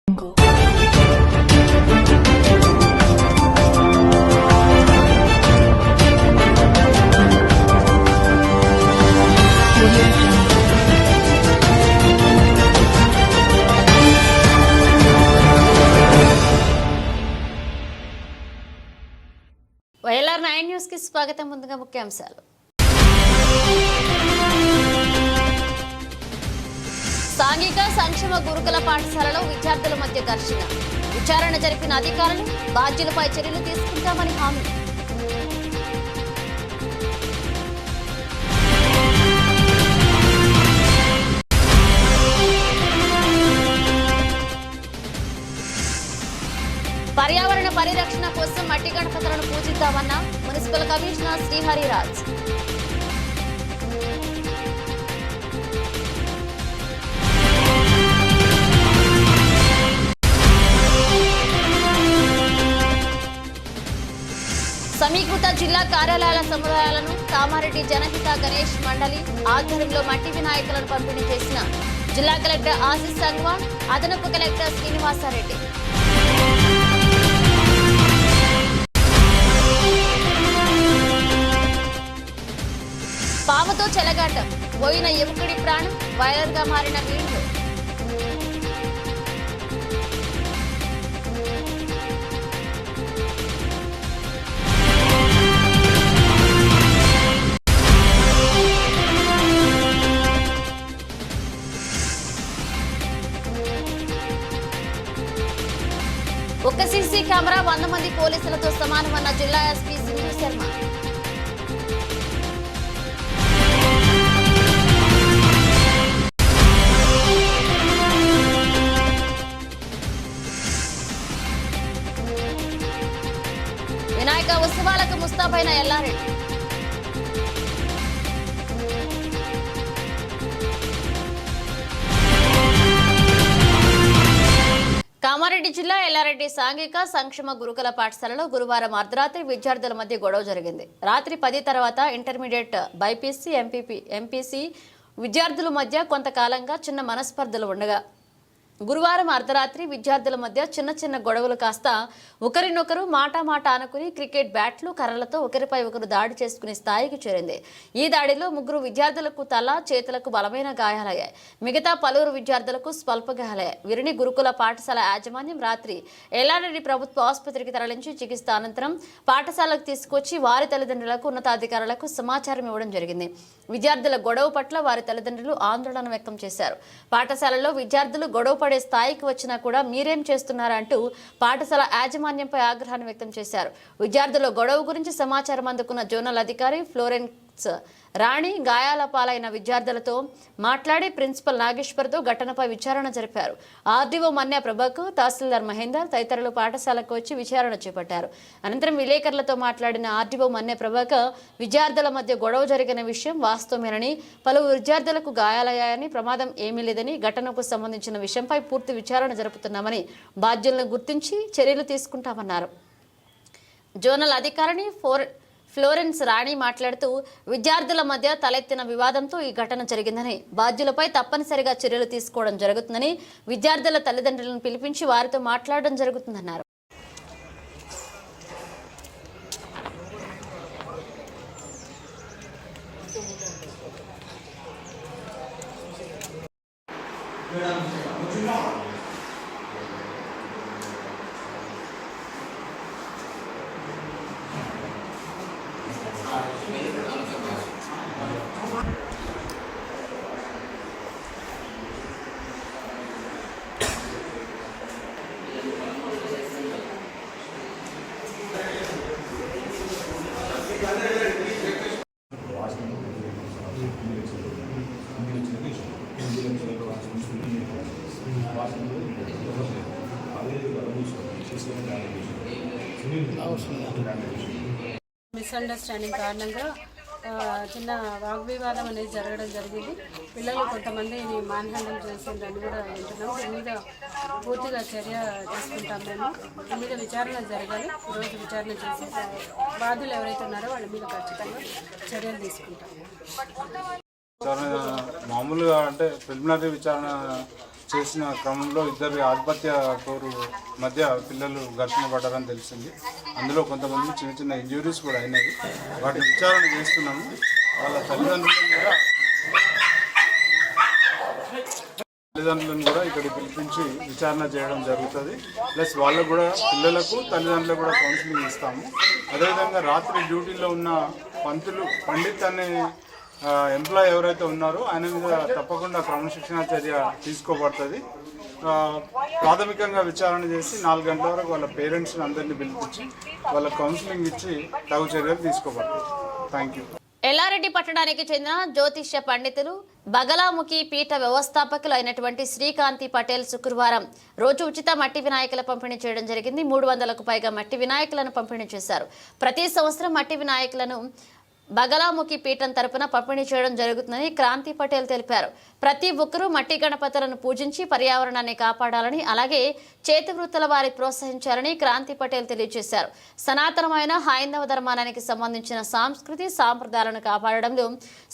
YLR 9 news కి స్వాగతం. ముందుగా ముఖ్యాంశాలు. సాంఘిక సంక్షేమ గురుకుల పాఠశాలలో విద్యార్థుల మధ్య ఘర్షణ. విచారణ జరిపిన అధికారులు బాధ్యులపై చర్యలు తీసుకుంటామని హామీ. పర్యావరణ పరిరక్షణ కోసం మట్టి గణపతులను పూజిద్దామన్న మున్సిపల్ కమిషనర్ శ్రీహరిరాజ్. సమీకృత జిల్లా కార్యాలయాల సముదాయాలను కామారెడ్డి జనహిత గణేష్ మండలి ఆధ్వర్యంలో మట్టి వినాయకులను పంపిణీ చేసిన జిల్లా కలెక్టర్ ఆశీస్ సంగ్వాన్, అదనపు కలెక్టర్ శ్రీనివాసారెడ్డి. పాముతో చెలగాటం, పోయిన యువకుడి ప్రాణం వైరల్ గా మారిన వీడియో. ఒక్క సీసీ కెమెరా 100 మంది పోలీసులతో సమానమన్న జిల్లా ఎస్పీ సింధు శర్మ. వినాయక ఉత్సవాలకు ముస్తాబైన ఎల్లారెడ్డి. కామారెడ్డి జిల్లా ఎల్లారెడ్డి సాంఘిక సంక్షేమ గురుకుల పాఠశాలలో గురువారం అర్ధరాత్రి విద్యార్థుల మధ్య గొడవ జరిగింది. రాత్రి 10 తర్వాత ఇంటర్మీడియట్ బైపీసీ ఎంపీసీ విద్యార్థుల మధ్య కొంతకాలంగా చిన్న మనస్పర్ధలు ఉండగా గురువారం అర్ధరాత్రి విద్యార్థుల మధ్య చిన్న గొడవలు కాస్త ఒకరినొకరు మాట అనుకుని క్రికెట్ బ్యాట్లు కర్రలతో ఒకరిపై ఒకరు దాడి చేసుకునే స్థాయికి చేరింది. ఈ దాడిలో 3 విద్యార్థులకు తల చేతులకు బలమైన గాయాలయ్యాయి. మిగతా పలువురు విద్యార్థులకు స్వల్ప గాయాలయ్యాయి. వీరిని గురుకుల పాఠశాల యాజమాన్యం రాత్రి ఎల్లారెడ్డి ప్రభుత్వ ఆసుపత్రికి తరలించి చికిత్స అనంతరం పాఠశాలకు తీసుకొచ్చి వారి తల్లిదండ్రులకు ఉన్నతాధికారులకు సమాచారం ఇవ్వడం జరిగింది. విద్యార్థుల గొడవ పట్ల వారి తల్లిదండ్రులు ఆందోళన వ్యక్తం చేశారు. పాఠశాలలో విద్యార్థులు గొడవ పడే స్థాయికి వచ్చినా కూడా మీరేం చేస్తున్నారంటూ పాఠశాల యాజమాన్యంపై ఆగ్రహాన్ని వ్యక్తం చేశారు. విద్యార్థుల గొడవ గురించి సమాచారం అందుకున్న జోనల్ అధికారి ఫ్లోరెన్స్ రాణి గాయాల పాలైన విద్యార్థులతో మాట్లాడి ప్రిన్సిపల్ నాగేశ్వర్తో ఘటనపై విచారణ జరిపారు. ఆర్డీఓ మన్య ప్రభాకర్, తహసీల్దార్ మహేందర్ తదితరులు పాఠశాలకు వచ్చి విచారణ చేపట్టారు. అనంతరం విలేకరులతో మాట్లాడిన ఆర్డీఓ మన్య ప్రభాకర్ విద్యార్థుల మధ్య గొడవ జరిగిన విషయం వాస్తవమేనని, పలువురు విద్యార్థులకు గాయాలయ్యాయని, ప్రమాదం ఏమీ లేదని, ఘటనకు సంబంధించిన విషయంపై పూర్తి విచారణ జరుపుతున్నామని, బాధ్యులను గుర్తించి చర్యలు తీసుకుంటామన్నారు. జోనల్ అధికారిని ఫ్లోరెన్స్ రాణి మాట్లాడుతూ విద్యార్థుల మధ్య తలెత్తిన వివాదంతో ఈ ఘటన జరిగిందని, బాధ్యులపై తప్పనిసరిగా చర్యలు తీసుకోవడం జరుగుతుందని, విద్యార్థుల తల్లిదండ్రులను పిలిపించి వారితో మాట్లాడడం జరుగుతుందన్నారు. మిస్అండర్స్టాండింగ్ కారణంగా చిన్న వాగ్వివాదం అనేది జరగడం జరిగింది. పిల్లలు కొంతమంది మాన్ హ్యాండిల్ చేసిందని కూడా వింటున్నాం. దీని మీద పూర్తిగా చర్య తీసుకుంటాం. మేము దీని మీద విచారణ జరగాలి. ఈరోజు విచారణ చేసి బాధ్యులు ఎవరైతే ఉన్నారో వాళ్ళ మీద ఖచ్చితంగా చర్యలు తీసుకుంటాం. మామూలుగా అంటే ప్రిలిమినరీ విచారణ చేసిన క్రమంలో ఇద్దరు ఆధిపత్య కోరు మధ్య పిల్లలు ఘర్షణ పడ్డారని తెలిసింది. అందులో కొంతమంది చిన్న చిన్న ఇంజురీస్ కూడా అయినాయి. వాటిని విచారణ చేస్తున్నాము. వాళ్ళ తల్లిదండ్రులను కూడా ఇక్కడికి పిలిపించి విచారణ చేయడం జరుగుతుంది. ప్లస్ వాళ్ళకు కూడా పిల్లలకు తల్లిదండ్రులకు కూడా కౌన్సిలింగ్ ఇస్తాము. అదేవిధంగా రాత్రి డ్యూటీలో ఉన్న పండిత్ అనే ఎంప్లాయ్ ఎవరైతే ఉన్నారో ఆయన మీద తప్పకుండా క్రమశిక్షణ చర్య తీసుకోబడుతుంది. ప్రాథమికంగా విచారణ చేసి 4 గంటల వరకు వాళ్ళ పేరెంట్స్ని అందరినీ పిలిపించి వాళ్ళ కౌన్సిలింగ్ ఇచ్చి తగు చర్యలు తీసుకోబడుతుంది. Thank you. ఎల్లారెడ్డి పట్టణానికి చెందిన జ్యోతిష్య పండితులు బగలాముఖి పీఠ వ్యవస్థాపకులు అయినటువంటి శ్రీకాంతి పటేల్ శుక్రవారం రోజు ఉచిత మట్టి వినాయకుల పంపిణీ చేయడం జరిగింది. 300కు పైగా మట్టి వినాయకులను పంపిణీ చేశారు. ప్రతి సంవత్సరం మట్టి వినాయకులను బగలాముఖి పీఠం తరపున పంపిణీ చేయడం జరుగుతుందని క్రాంతి పటేల్ తెలిపారు. ప్రతి ఒక్కరూ మట్టి గణపతులను పూజించి పర్యావరణాన్ని కాపాడాలని, అలాగే చేతి వృత్తుల వారి ప్రోత్సహించాలని క్రాంతి పటేల్ తెలియజేశారు. సనాతనమైన హైందవ ధర్మానికి సంబంధించిన సాంస్కృతి సాంప్రదాయాలను కాపాడడంలో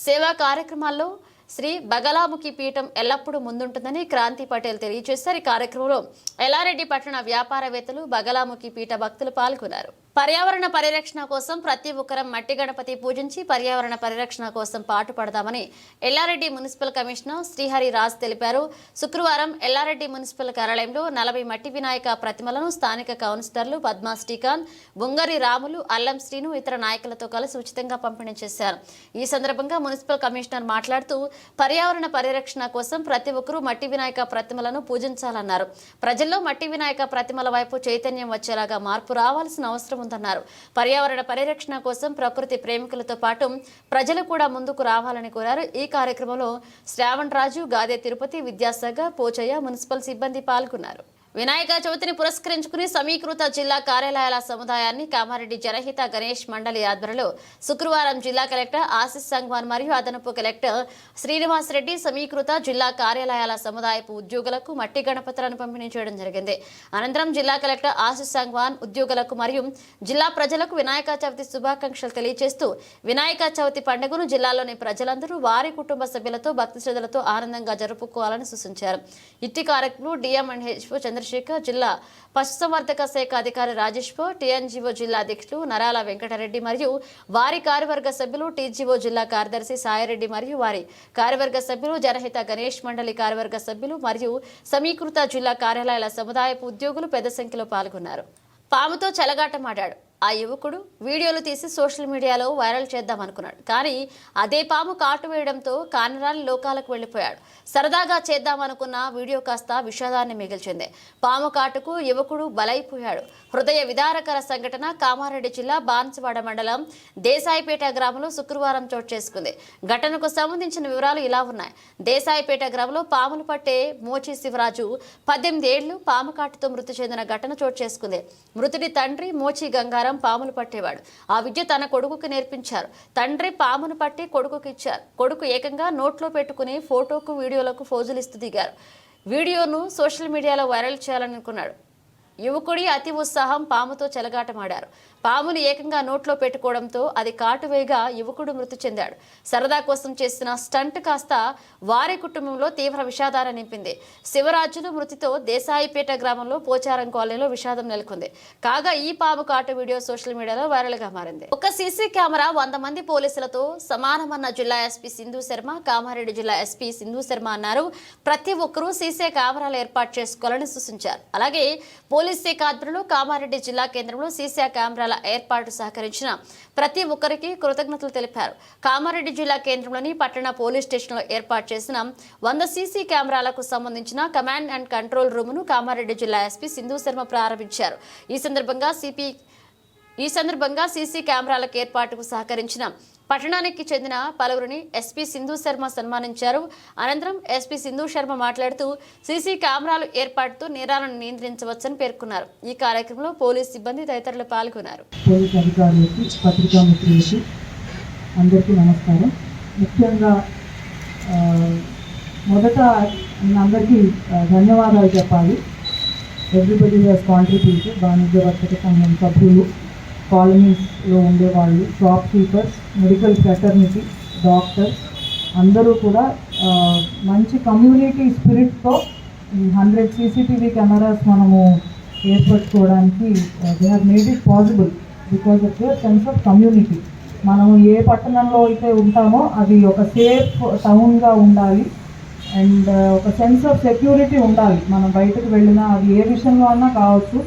సేవా కార్యక్రమాల్లో శ్రీ బగలాముఖి పీఠం ఎల్లప్పుడూ ముందుంటుందని క్రాంతి పటేల్ తెలియజేశారు. ఈ కార్యక్రమంలో ఎల్లారెడ్డి పట్టణ వ్యాపారవేత్తలు, బగలాముఖి పీఠ భక్తులు పాల్గొన్నారు. పర్యావరణ పరిరక్షణ కోసం ప్రతి ఒక్కరం మట్టి గణపతి పూజించి పర్యావరణ పరిరక్షణ కోసం పాటుపడదామని ఎల్లారెడ్డి మున్సిపల్ కమిషనర్ శ్రీహరి రాజ్ తెలిపారు. శుక్రవారం ఎల్లారెడ్డి మున్సిపల్ కార్యాలయంలో 40 మట్టి వినాయక ప్రతిమలను స్థానిక కౌన్సిలర్లు పద్మా శ్రీకాంత్, బుంగరి రాములు, అల్లం శ్రీను ఇతర నాయకులతో కలిసి ఉచితంగా పంపిణీ చేశారు. ఈ సందర్భంగా మున్సిపల్ కమిషనర్ మాట్లాడుతూ పర్యావరణ పరిరక్షణ కోసం ప్రతి ఒక్కరూ మట్టి వినాయక ప్రతిమలను పూజించాలన్నారు. ప్రజల్లో మట్టి వినాయక ప్రతిమల వైపు చైతన్యం వచ్చేలాగా మార్పు రావాల్సిన అవసరం ఉందన్నారు. పర్యావరణ పరిరక్షణ కోసం ప్రకృతి ప్రేమికులతో పాటు ప్రజలు కూడా ముందుకు రావాలని కోరారు. ఈ కార్యక్రమంలో శ్రావణ్ రాజు, గాదే తిరుపతి, విద్యాసాగర్, పోచయ్య మున్సిపల్ సిబ్బంది పాల్గొన్నారు. వినాయక చవితిని పురస్కరించుకుని సమీకృత జిల్లా కార్యాలయాల సముదాయాన్ని కామారెడ్డి జనహిత గణేష్ మండలి ఆధ్వర్యంలో శుక్రవారం జిల్లా కలెక్టర్ ఆశిష్ సంగ్వాన్ మరియు అదనపు కలెక్టర్ శ్రీనివాస్ రెడ్డి సమీకృత జిల్లా కార్యాలయాల సముదాయపు ఉద్యోగులకు మట్టి గణపతులను పంపిణీ చేయడం జరిగింది. అనంతరం జిల్లా కలెక్టర్ ఆశిష్ సంగ్వాన్ ఉద్యోగులకు మరియు జిల్లా ప్రజలకు వినాయక చవితి శుభాకాంక్షలు తెలియజేస్తూ వినాయక చవితి పండుగను జిల్లాలోని ప్రజలందరూ వారి కుటుంబ సభ్యులతో భక్తి శ్రద్ధలతో ఆనందంగా జరుపుకోవాలని సూచించారు. ఇట్టి కార్యక్రమంలో డిఎంఎన్హెచ్ఓ చంద్రశేఖర్, జిల్లా పశుసంవర్ధక శాఖ అధికారి రాజేష్, టీఎన్జీఓ జిల్లా అధ్యక్షులు నరాల వెంకటరెడ్డి మరియు వారి కార్యవర్గ సభ్యులు, టీజీఓ జిల్లా కార్యదర్శి సాయిరెడ్డి మరియు వారి కార్యవర్గ సభ్యులు, జనహిత గణేష్ మండలి కార్యవర్గ సభ్యులు మరియు సమీకృత జిల్లా కార్యాలయాల సముదాయపు ఉద్యోగులు పెద్ద సంఖ్యలో పాల్గొన్నారు. పాముతో చెలగాటమాడాడు. ఆ యువకుడు వీడియోలు తీసి సోషల్ మీడియాలో వైరల్ చేద్దామనుకున్నాడు. కానీ అదే పాము కాటు వేయడంతో కానరాని లోకాలకు వెళ్లిపోయాడు. సరదాగా చేద్దామనుకున్న వీడియో కాస్త విషాదాన్ని మిగిల్చింది. పాము కాటుకు యువకుడు బలైపోయాడు. హృదయ విదారకర సంఘటన కామారెడ్డి జిల్లా బాన్సువాడ మండలం దేశాయిపేట గ్రామంలో శుక్రవారం చోటు చేసుకుంది. ఘటనకు సంబంధించిన వివరాలు ఇలా ఉన్నాయి. దేశాయిపేట గ్రామంలో పాములు పట్టే మోచి శివరాజు 18 ఏళ్లు పాము కాటుతో మృతి చెందిన ఘటన చోటు చేసుకుంది. మృతుడి తండ్రి మోచి గంగారం పాములు పట్టేవాడు. ఆ విద్య తన కొడుకుకి నేర్పించారు. తండ్రి పామును పట్టి కొడుకుకి ఇచ్చారు. కొడుకు ఏకంగా నోట్లో పెట్టుకుని ఫోటోకు, వీడియోలకు ఫోజులిస్తూ దిగారు. వీడియోను సోషల్ మీడియాలో వైరల్ చేయాలనుకున్నాడు. యువకుడి అతి ఉత్సాహం పాముతో చెలగాటమాడారు. పాముని ఏకంగా నోట్లో పెట్టుకోవడంతో అది కాటువేగా యువకుడు మృతి చెందాడు. సరదా కోసం చేసిన స్టంట్ కాస్త వారి కుటుంబంలో తీవ్ర విషాదాన్ని నింపింది. శివరాజులు మృతితో దేశాయిపేట గ్రామంలో పోచారం కాలనీలో విషాదం నెలకొంది. కాగా ఈ పాము కాటు వీడియో సోషల్ మీడియాలో వైరల్ గా మారింది. ఒక సీసీ కెమెరా 100 మంది పోలీసులతో సమానమన్న జిల్లా ఎస్పీ సింధు శర్మ. కామారెడ్డి జిల్లా ఎస్పీ సింధు శర్మ అన్నారు, ప్రతి ఒక్కరూ సీసీ కెమెరాలు ఏర్పాటు చేసుకోవాలని సూచించారు. అలాగే పోలీస్ శాఖ ఆధ్వర్యంలో కామారెడ్డి జిల్లా కేంద్రంలో సీసీ కెమెరాల ఏర్పాటు సహకరించిన ప్రతి ఒక్కరికి కృతజ్ఞతలు తెలిపారు. కామారెడ్డి జిల్లా కేంద్రంలోని పట్టణ పోలీస్ స్టేషన్లో ఏర్పాటు చేసిన 100 సీసీ కెమెరాలకు సంబంధించిన కమాండ్ అండ్ కంట్రోల్ రూమును కామారెడ్డి జిల్లా ఎస్పీ సింధు శర్మ ప్రారంభించారు. ఈ సందర్భంగా సీసీ కెమెరాలకు ఏర్పాటుకు సహకరించిన పట్టణానికి చెందిన పలువురిని ఎస్పీ సింధు శర్మ సన్మానించారు. అనంతరం ఎస్పీ సింధు శర్మ మాట్లాడుతూ సీసీ కెమెరాలు ఏర్పాటుతో నేరాలను నియంత్రించవచ్చని పేర్కొన్నారు. ఈ కార్యక్రమంలో పోలీస్ సిబ్బంది తదితరులు పాల్గొన్నారు. పోలీస్ అధికారులకు, పత్రికా మిత్రులకు అందరికీ నమస్కారం. ముఖ్యంగా మొదట అందరికీ ధన్యవాదాలు చెప్పాలి. Everybody has contributed. వాణిజ్య వర్తక సంఘం సభ్యులు, కాలనీస్లో ఉండేవాళ్ళు, shop keepers, medical fraternity, doctors అందరూ కూడా మంచి కమ్యూనిటీ స్పిరిట్తో ఈ 100 CCTV కెమెరాస్ మనము ఏర్పరచుకోవడానికి they have made it possible because of the sense of community. మనము ఏ పట్టణంలో అయితే ఉంటామో అది ఒక సేఫ్ టౌన్గా ఉండాలి అండ్ ఒక సెన్స్ ఆఫ్ సెక్యూరిటీ ఉండాలి. మనం బయటకు వెళ్ళినా అది ఏ విషయంలో అన్నా కావచ్చు.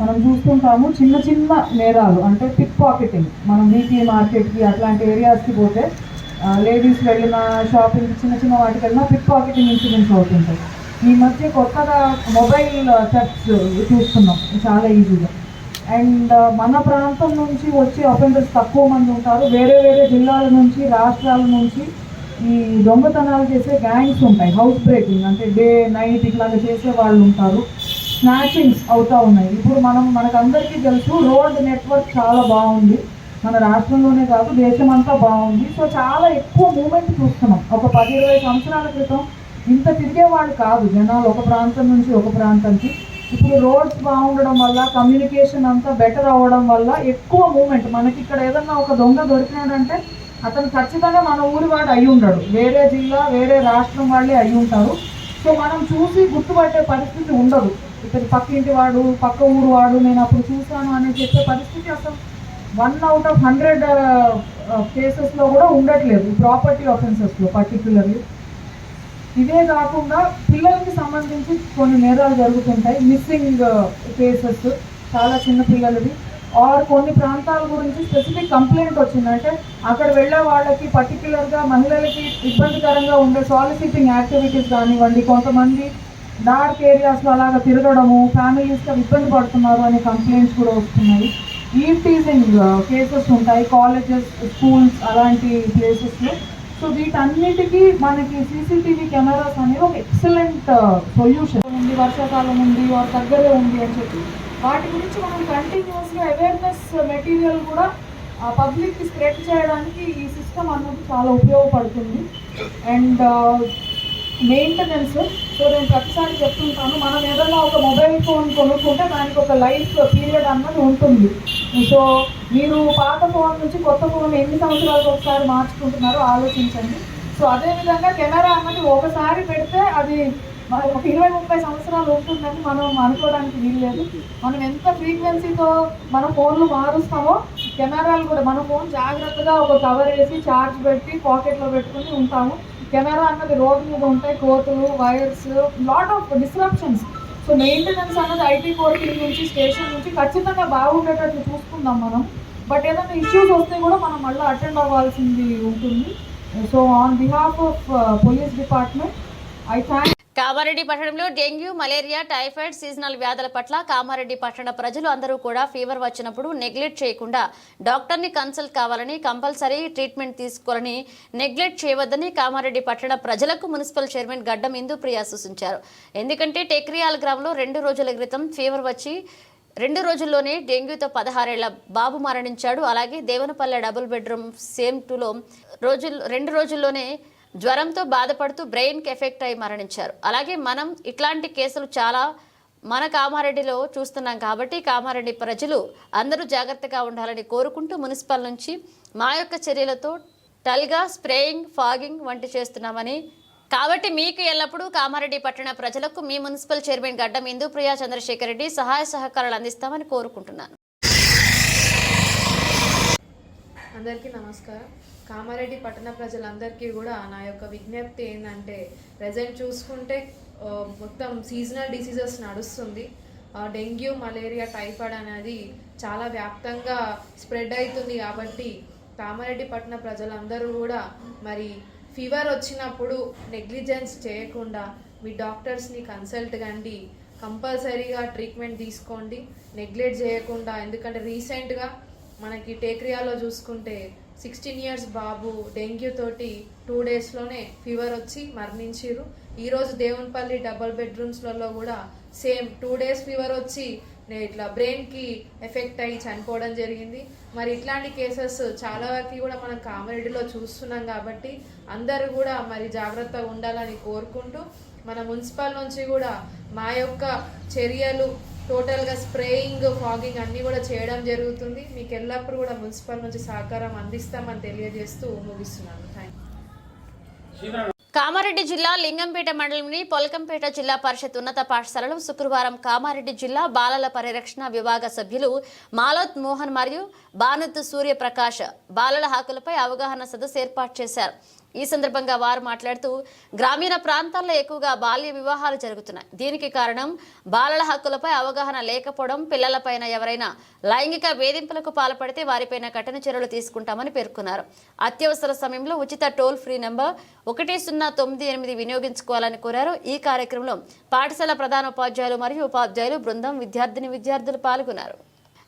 మనం చూస్తుంటాము చిన్న చిన్న నేరాలు అంటే పిక్ పాకెటింగ్. మనం వీక్లీ మార్కెట్కి అట్లాంటి ఏరియాస్కి పోతే లేడీస్ వెళ్ళిన షాపింగ్కి చిన్న చిన్న వాటికి వెళ్ళినా పిక్ పాకెటింగ్ ఇన్సిడెంట్స్ అవుతుంటాయి. ఈ మధ్య కొత్తగా మొబైల్ థెఫ్ట్స్ చూస్తున్నాం చాలా ఈజీగా. అండ్ మన ప్రాంతం నుంచి వచ్చే అఫెండర్స్ తక్కువ మంది ఉంటారు. వేరే వేరే జిల్లాల నుంచి రాష్ట్రాల నుంచి ఈ దొంగతనాలు చేసే గ్యాంగ్స్ ఉంటాయి. హౌస్ బ్రేకింగ్ అంటే డే నైట్ ఇట్లాగా చేసే వాళ్ళు ఉంటారు. స్నాచింగ్స్ అవుతూ ఉన్నాయి. ఇప్పుడు మనకందరికీ తెలుసు రోడ్ నెట్వర్క్ చాలా బాగుంది. మన రాష్ట్రంలోనే కాదు దేశమంతా బాగుంది. సో చాలా ఎక్కువ మూమెంట్ చూస్తున్నాం. ఒక 10-20 సంవత్సరాల క్రితం ఇంత తిరిగేవాళ్ళు కాదు జనాలు ఒక ప్రాంతం నుంచి ఒక ప్రాంతానికి. ఇప్పుడు రోడ్స్ బాగుండడం వల్ల కమ్యూనికేషన్ అంతా బెటర్ అవ్వడం వల్ల ఎక్కువ మూమెంట్. మనకి ఇక్కడ ఏదన్నా ఒక దొంగ దొరికినాడంటే అతను ఖచ్చితంగా మన ఊరి వాడు అయి ఉండడు, వేరే జిల్లా వేరే రాష్ట్రం వాళ్ళే అయి ఉంటారు. సో మనం చూసి గుర్తుపట్టే పరిస్థితి ఉండదు. ఇతను పక్కింటి వాడు పక్క ఊరు వాడు నేను అప్పుడు చూశాను అని చెప్పే పరిస్థితి అసలు 1 out of 100 కేసెస్లో కూడా ఉండట్లేదు ప్రాపర్టీ ఆఫెన్సెస్లో పర్టిక్యులర్లీ. ఇదే కాకుండా పిల్లలకి సంబంధించి కొన్ని నేరాలు జరుగుతుంటాయి. మిస్సింగ్ కేసెస్ చాలా చిన్న పిల్లలవి ఆర్ కొన్ని ప్రాంతాల గురించి స్పెసిఫిక్ కంప్లైంట్ వచ్చిందంటే అక్కడ వెళ్ళే వాళ్ళకి పర్టిక్యులర్గా మహిళలకి ఇబ్బందికరంగా ఉండే సాలిసిటింగ్ యాక్టివిటీస్ కానివ్వండి, కొంతమంది డార్క్ ఏరియాస్లో అలాగ తిరగడము ఫ్యామిలీస్తో ఇబ్బంది పడుతున్నారు అనే కంప్లైంట్స్ కూడా వస్తున్నాయి. ఈవ్టీజింగ్ కేసెస్ ఉంటాయి కాలేజెస్ స్కూల్స్ అలాంటి ప్లేసెస్లో. సో వీటన్నిటికీ మనకి సీసీటీవీ కెమెరాస్ అనేవి ఒక ఎక్సలెంట్ సొల్యూషన్ ఉంది. వర్షాకాలం ఉంది వారి దగ్గరే ఉంది అని చెప్పి వాటి గురించి మనం కంటిన్యూస్గా అవేర్నెస్ మెటీరియల్ కూడా పబ్లిక్కి స్ప్రెడ్ చేయడానికి ఈ సిస్టమ్ అన్నది చాలా ఉపయోగపడుతుంది. And maintenance. సో నేను ప్రతిసారి చెప్తుంటాను మనం ఏదైనా ఒక మొబైల్ ఫోన్ కొనుక్కుంటే దానికి ఒక లైఫ్ పీరియడ్ అన్నది ఉంటుంది. సో మీరు పాత ఫోన్ నుంచి కొత్త ఫోన్ ఎన్ని సంవత్సరాలకు ఒకసారి మార్చుకుంటున్నారో ఆలోచించండి. సో అదేవిధంగా కెమెరా అన్నది ఒకసారి పెడితే అది ఒక 20-30 సంవత్సరాలు ఉంటుందని మనం అనుకోవడానికి వీల్లేదు. మనం ఎంత ఫ్రీక్వెన్సీతో మన ఫోన్లు మారుస్తామో కెమెరాలు కూడా మన ఫోన్ జాగ్రత్తగా ఒక కవర్ వేసి ఛార్జ్ పెట్టి పాకెట్లో పెట్టుకుని ఉంటాము. కెమెరా అన్నది రోడ్డు మీద ఉంటాయి, కోతులు wires lot of disruptions. So maintenance అన్నది ఐటీ కోర్టుల నుంచి స్టేషన్ నుంచి ఖచ్చితంగా బాగుండేటట్లు చూసుకుందాం మనం. బట్ ఏదైనా ఇష్యూస్ వస్తే కూడా మనం మళ్ళీ అటెండ్ అవ్వాల్సింది ఉంటుంది. So on behalf of police department I thank. Kamareddy పట్టణంలో డెంగ్యూ మలేరియా టైఫాయిడ్ సీజనల్ వ్యాధుల పట్ల కామారెడ్డి పట్టణ ప్రజలు అందరూ కూడా ఫీవర్ వచ్చినప్పుడు నెగ్లెక్ట్ చేయకుండా డాక్టర్ని కన్సల్ట్ కావాలని, కంపల్సరీ ట్రీట్మెంట్ తీసుకోవాలని, నెగ్లెక్ట్ చేయవద్దని కామారెడ్డి పట్టణ ప్రజలకు మున్సిపల్ చైర్మన్ గడ్డం ఇందుప్రియ సూచించారు. ఎందుకంటే టెక్రియాల్ గ్రామంలో 2 రోజుల క్రితం ఫీవర్ వచ్చి 2 రోజుల్లోనే డెంగ్యూతో 16 ఏళ్ల బాబు మరణించాడు. అలాగే దేవనపల్లె డబుల్ బెడ్రూమ్ సేమ్ 2లో 2 రోజుల్లోనే జ్వరంతో బాధపడుతూ బ్రెయిన్కి ఎఫెక్ట్ అయి మరణించారు. అలాగే మనం ఇట్లాంటి కేసులు చాలా మన కామారెడ్డిలో చూస్తున్నాం కాబట్టి కామారెడ్డి ప్రజలు అందరూ జాగ్రత్తగా ఉండాలని కోరుకుంటూ మున్సిపల్ నుంచి మా యొక్క చర్యలతో టల్గా స్ప్రేయింగ్ ఫాగింగ్ వంటి చేస్తున్నామని, కాబట్టి మీకు ఎల్లప్పుడూ కామారెడ్డి పట్టణ ప్రజలకు మీ మున్సిపల్ చైర్మన్ గడ్డం ఇందుప్రియ చంద్రశేఖర్ రెడ్డి సహాయ సహకారాలు అందిస్తామని కోరుకుంటున్నాను. అందరికీ నమస్కారం. కామారెడ్డి పట్టణ ప్రజలందరికీ కూడా నా యొక్క విజ్ఞప్తి ఏంటంటే ప్రజెంట్ చూసుకుంటే మొత్తం సీజనల్ డిసీజెస్ నడుస్తుంది. డెంగ్యూ మలేరియా టైఫాయిడ్ అనేది చాలా వ్యాప్తంగా స్ప్రెడ్ అవుతుంది. కాబట్టి కామారెడ్డి పట్టణ ప్రజలందరూ కూడా మరి ఫీవర్ వచ్చినప్పుడు నెగ్లిజెన్స్ చేయకుండా మీ డాక్టర్స్ని కన్సల్ట్ కండి, కంపల్సరీగా ట్రీట్మెంట్ తీసుకోండి, నెగ్లెక్ట్ చేయకుండా. ఎందుకంటే రీసెంట్గా మనకి టేక్రియాలో చూసుకుంటే 16 years బాబు డెంగ్యూ తోటి 2 daysలోనే ఫీవర్ వచ్చి మరణించారు. ఈరోజు దేవునిపల్లి డబుల్ బెడ్రూమ్స్లలో కూడా సేమ్ 2 days ఫీవర్ వచ్చి ఇట్లా బ్రెయిన్కి ఎఫెక్ట్ అయ్యి చనిపోవడం జరిగింది. మరి ఇట్లాంటి కేసెస్ చాలా వరకు కూడా మనం కామారెడ్డిలో చూస్తున్నాం. కాబట్టి అందరూ కూడా మరి జాగ్రత్తగా ఉండాలని కోరుకుంటూ మన మున్సిపల్ నుంచి కూడా మా యొక్క చర్యలు టోటల్గా స్ప్రేయింగ్ ఫాగింగ్ అన్నీ కూడా చేయడం జరుగుతుంది. మీకు ఎల్లప్పుడూ కూడా మున్సిపల్ నుంచి సహకారం అందిస్తామని తెలియజేస్తూ ముగిస్తున్నాను. Thank you. కామారెడ్డి జిల్లా లింగంపేట మండలంలోని పొలకంపేట జిల్లా పరిషత్ ఉన్నత పాఠశాలలో శుక్రవారం కామారెడ్డి జిల్లా బాలల పరిరక్షణ విభాగ సభ్యులు మాలోత్ మోహన్ మరియు బానుత్ సూర్యప్రకాష్ బాలల హక్కులపై అవగాహన సదస్సు ఏర్పాటు చేశారు. ఈ సందర్భంగా వారు మాట్లాడుతూ గ్రామీణ ప్రాంతాల్లో ఎక్కువగా బాల్య వివాహాలు జరుగుతున్నాయి. దీనికి కారణం బాలల హక్కులపై అవగాహన లేకపోవడం, పిల్లలపైన ఎవరైనా లైంగిక వేధింపులకు పాల్పడితే వారిపైన కఠిన చర్యలు తీసుకుంటామని పేర్కొన్నారు. అత్యవసర సమయంలో ఉచిత టోల్ ఫ్రీ నంబర్ 1098 వినియోగించుకోవాలని కోరారు. ఈ కార్యక్రమంలో పాఠశాల ప్రధానోపాధ్యాయులు మరియు ఉపాధ్యాయులు బృందం, విద్యార్థులు పాల్గొన్నారు.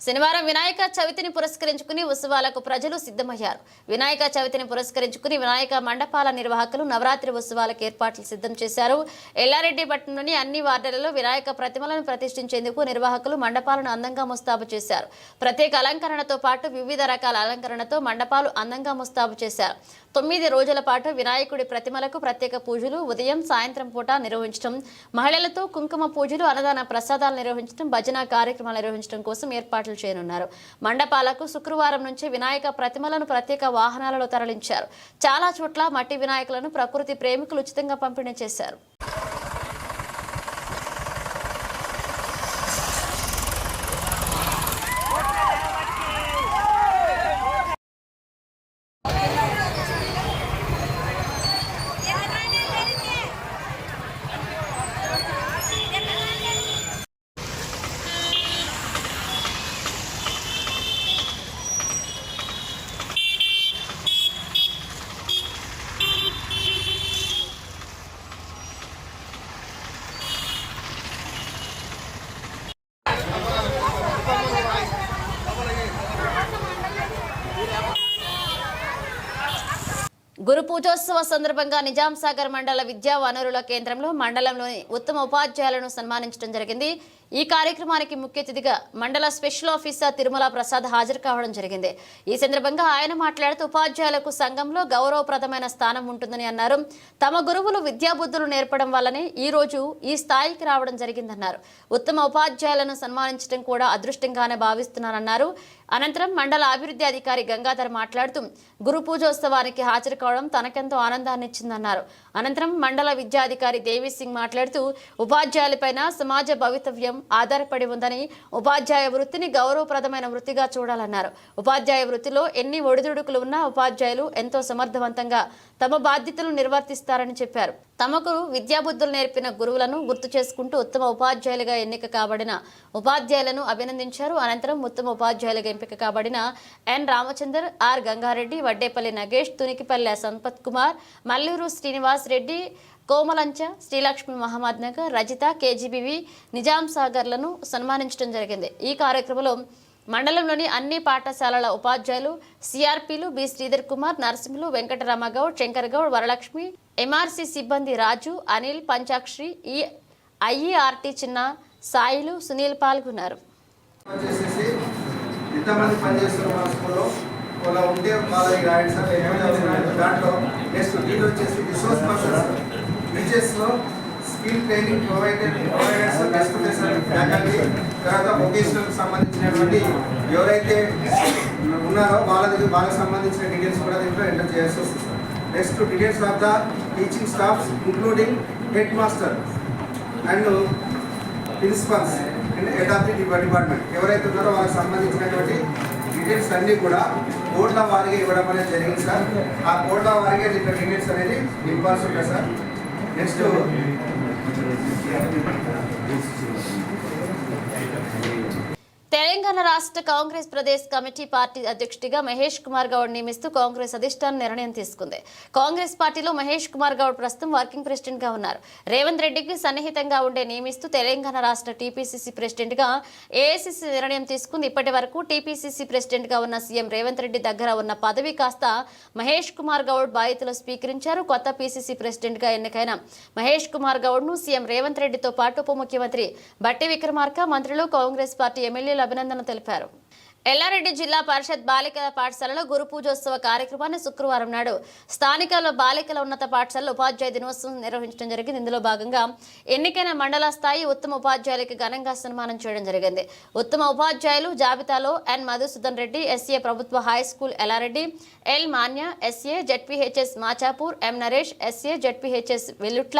శనివారం వినాయక చవితిని పురస్కరించుకుని ఉత్సవాలకు ప్రజలు సిద్ధమయ్యారు. వినాయక చవితిని పురస్కరించుకుని వినాయక మండపాల నిర్వాహకులు నవరాత్రి ఉత్సవాలకు ఏర్పాట్లు సిద్ధం చేశారు. ఎల్లారెడ్డి పట్టణంలోని అన్ని వార్డులలో వినాయక ప్రతిమలను ప్రతిష్ఠించేందుకు నిర్వాహకులు మండపాలను అందంగా ముస్తాబు చేశారు. ప్రత్యేక అలంకరణతో పాటు వివిధ రకాల అలంకరణతో మండపాలు అందంగా ముస్తాబు చేశారు. 9 రోజుల పాటు వినాయకుడి ప్రతిమలకు ప్రత్యేక పూజలు ఉదయం, సాయంత్రం పూట నిర్వహించడం, మహిళలతో కుంకుమ పూజలు, అన్నదాన ప్రసాదాలు నిర్వహించడం, భజన కార్యక్రమాలు నిర్వహించడం కోసం ఏర్పాట్లు చేయనున్నారు. మండపాలకు శుక్రవారం నుంచి వినాయక ప్రతిమలను ప్రత్యేక వాహనాలలో తరలించారు. చాలా చోట్ల మట్టి వినాయకులను ప్రకృతి ప్రేమికులు ఉచితంగా పంపిణీ చేశారు. గురు పూజోత్సవ సందర్భంగా నిజాం సాగర్ మండల విద్యా వనరుల కేంద్రంలో మండలంలోని ఉత్తమ ఉపాధ్యాయులను సన్మానించడం జరిగింది. ఈ కార్యక్రమానికి ముఖ్య అతిథిగా మండల స్పెషల్ ఆఫీసర్ తిరుమల ప్రసాద్ హాజరు కావడం జరిగింది. ఈ సందర్భంగా ఆయన మాట్లాడుతూ ఉపాధ్యాయులకు సంఘంలో గౌరవప్రదమైన స్థానం ఉంటుందని అన్నారు. తమ గురువులు విద్యాబుద్ధులు నేర్పడం వల్లనే ఈ రోజు ఈ స్థాయికి రావడం జరిగిందన్నారు. ఉత్తమ ఉపాధ్యాయులను సన్మానించడం కూడా అదృష్టంగానే భావిస్తున్నానన్నారు. అనంతరం మండల అభివృద్ధి అధికారి గంగాధర్ మాట్లాడుతూ గురు పూజోత్సవానికి హాజరు కావడం తనకెంతో ఆనందాన్ని ఇచ్చిందన్నారు. అనంతరం మండల విద్యాధికారి దేవిసింగ్ మాట్లాడుతూ ఉపాధ్యాయులపైన సమాజ భవితవ్యం ఆధారపడి ఉందని, ఉపాధ్యాయ వృత్తిని గౌరవప్రదమైన వృత్తిగా చూడాలన్నారు. ఉపాధ్యాయ వృత్తిలో ఎన్ని ఒడిదుడుకులు ఉన్నా ఉపాధ్యాయులు ఎంతో సమర్థవంతంగా తమ బాధ్యతలు నిర్వర్తిస్తారని చెప్పారు. తమకు విద్యాబుద్ధులు నేర్పిన గురువులను గుర్తు చేసుకుంటూ ఉత్తమ ఉపాధ్యాయులుగా ఎన్నిక కాబడిన ఉపాధ్యాయులను అభినందించారు. అనంతరం ఉత్తమ ఉపాధ్యాయులుగా ఎంపిక కాబడిన ఎన్ రామచందర్, ఆర్ గంగారెడ్డి, వడ్డేపల్లి నగేష్, తునికిపల్లె సంపత్ కుమార్, మల్లూరు శ్రీనివాస్ రెడ్డి, కోమలంచ, శ్రీలక్ష్మి మహమ్మద్ నగర్, రజిత, కేజీబీవి, నిజాం సాగర్లను సన్మానించడం జరిగింది. ఈ కార్యక్రమంలో మండలంలోని అన్ని పాఠశాలల ఉపాధ్యాయులు, సిఆర్పీలు, బి శ్రీధర్ కుమార్, నరసింహులు, వెంకటరామగౌడ్, శంకర్ గౌడ్, వరలక్ష్మి, ఎంఆర్సీ సిబ్బంది రాజు, అనిల్, పంచాక్షి, ఐఈఆర్టీ చిన్న సాయిలు, సునీల్ పాల్గొన్నారు. స్కిల్ ట్రైనింగ్ ప్రొవైడర్స్, ఫ్యాకల్టీ, తర్వాత వొకేషనల్కి సంబంధించినటువంటి ఎవరైతే ఉన్నారో వాళ్ళకి సంబంధించిన డీటెయిల్స్ కూడా దీంట్లో ఎంటర్ చేయాల్సి వస్తుంది. Next details of the teaching staffs including head master and principals and head of the department ఎవరైతే ఉన్నారో వాళ్ళకి సంబంధించినటువంటి డీటెయిల్స్ అన్నీ కూడా కోడ్ల వారిగా ఇవ్వడం అనేది జరిగింది సార్. ఆ కోడ్ల వారిగా దీంట్లో డీటెయిల్స్ అనేది నింపాల్సి ఉంటుంది సార్. నెక్స్ట్ తెలంగాణ రాష్ట్ర కాంగ్రెస్ ప్రదేశ్ కమిటీ పార్టీ అధ్యక్షుడిగా మహేష్ కుమార్ గౌడ్ నియమిస్తూ కాంగ్రెస్ అధిష్టానం నిర్ణయం తీసుకుంది. కాంగ్రెస్ పార్టీలో మహేష్ కుమార్ గౌడ్ ప్రస్తుతం వర్కింగ్ ప్రెసిడెంట్ గా ఉన్నారు. రేవంత్ రెడ్డికి సన్నిహితంగా ఉండే నియమిస్తూ తెలంగాణ రాష్ట్ర టీపీసీసీ ప్రెసిడెంట్ గా ఏఐసీసీ నిర్ణయం తీసుకుంది. ఇప్పటి వరకు టీపీసీసీ ప్రెసిడెంట్ గా ఉన్న సీఎం రేవంత్ రెడ్డి దగ్గర ఉన్న పదవి కాస్త మహేష్ కుమార్ గౌడ్ బాధ్యతలు స్వీకరించారు. కొత్త పీసీసీ ప్రెసిడెంట్ గా ఎన్నికైన మహేష్ కుమార్ గౌడ్ ను సీఎం రేవంత్ రెడ్డితో పాటు ఉప ముఖ్యమంత్రి బట్టి విక్రమార్క, మంత్రులు, కాంగ్రెస్ పార్టీ ఎమ్మెల్యేలు అభినందన తెలిపారు. ఎల్లారెడ్డి జిల్లా పరిషత్ బాలికల పాఠశాలలో గురు పూజోత్సవ కార్యక్రమాన్ని శుక్రవారం నాడు స్థానిక బాలికల ఉన్నత పాఠశాలలో ఉపాధ్యాయ దినోత్సవం నిర్వహించడం జరిగింది. ఇందులో భాగంగా ఎన్నికైన మండల స్థాయి ఉత్తమ ఉపాధ్యాయులకి ఘనంగా సన్మానం చేయడం జరిగింది. ఉత్తమ ఉపాధ్యాయులు జాబితాలో ఎన్ మధుసూదన్ రెడ్డి, ఎస్ఏ ప్రభుత్వ high school Yellareddy, L Manya, SA ZPHS Machapur, M Naresh, SA ZPHS Vellutla,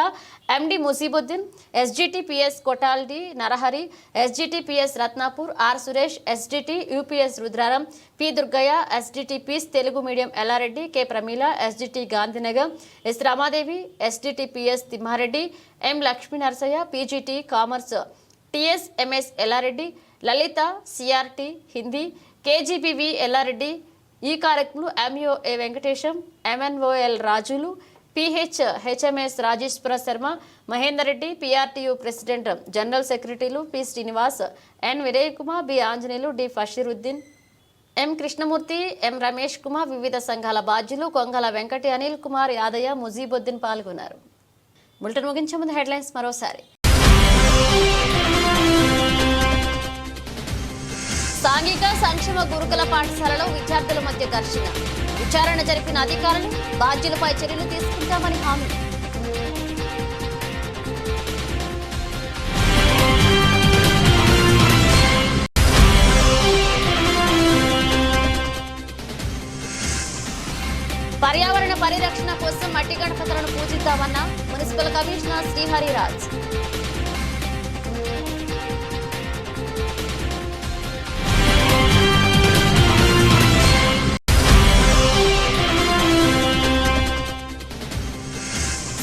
MD Mujeebuddin, SGTPS Kotaldi Narahari, SGTPS Ratnapur, R Suresh, SGT UPS Rudraram, P Durgaiah, SDTPS Telugu medium Yellareddy, K Pramila, SDT Gandhinagar, S Ramadevi, SDTPS Timmareddy, M Lakshmi Narasaiah, PGT commerce TS MS Yellareddy, Lalitha CRT Hindi, KGBV Yellareddy. ఈ కార్యక్రమంలో MO A Venkatesham, MNOL Rajulu, HMS Rajeshwara Sharma, Mahender Reddy, PRTU president general సెక్రటరీలు P Srinivas, ఎన్ Vinay Kumar, B Anjaneyulu, D ఫషీరుద్దీన్, ఎం కృష్ణమూర్తి, ఎం రమేష్ కుమార్, వివిధ సంఘాల బాధ్యులు కొంగల వెంకటి, అనిల్ కుమార్, యాదయ్య, ముజీబుద్దీన్ పాల్గొన్నారు. Bulletin ముగించే ముందు headlines మరోసారి. సాంఘిక సంక్షేమ గురుకుల పాఠశాలలో విద్యార్థుల మధ్య ఘర్షణ. విచారణ జరిపిన అధికారులు బాధ్యులపై చర్యలు తీసుకుంటామని హామీ. పర్యావరణ పరిరక్షణ కోసం మట్టి గణపతులను పూజిద్దామన్న మున్సిపల్ కమిషనర్ శ్రీహరిరాజ్.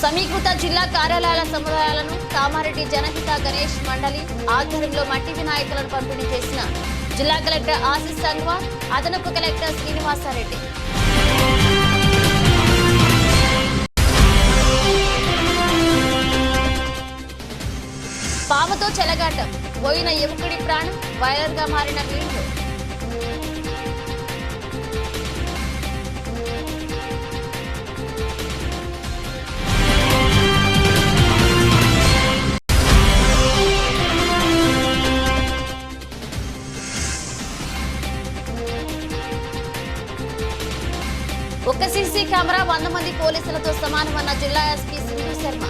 సమీకృత జిల్లా కార్యాలయాల సముదాయాలను కామారెడ్డి జనహిత గణేష్ మండలి ఆధ్వర్యంలో మట్టి వినాయకులను పంపిణీ చేసిన జిల్లా కలెక్టర్ ఆశీస్ సంగ్వార్, అదనపు కలెక్టర్ శ్రీనివాసారెడ్డి. పాముతో చెలగాటం, పోయిన యువకుడి ప్రాణం వైరల్ గా మారిన వీడియో. ఒక్క సీసీ కెమెరా 100 మంది పోలీసులతో సమానమన్న జిల్లా ఎస్పీ సింధు శర్మ.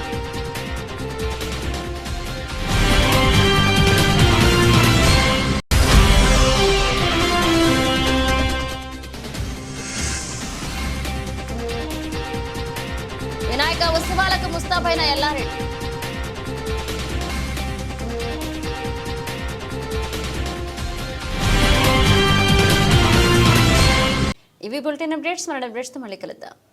వినాయక ఉత్సవాలకు ముస్తాబైన ఎల్లారెడ్డి. ఇవి బులెటిన్ అప్డేట్స్. మన అప్డేట్స్తో మళ్ళీ కలుద్దాం.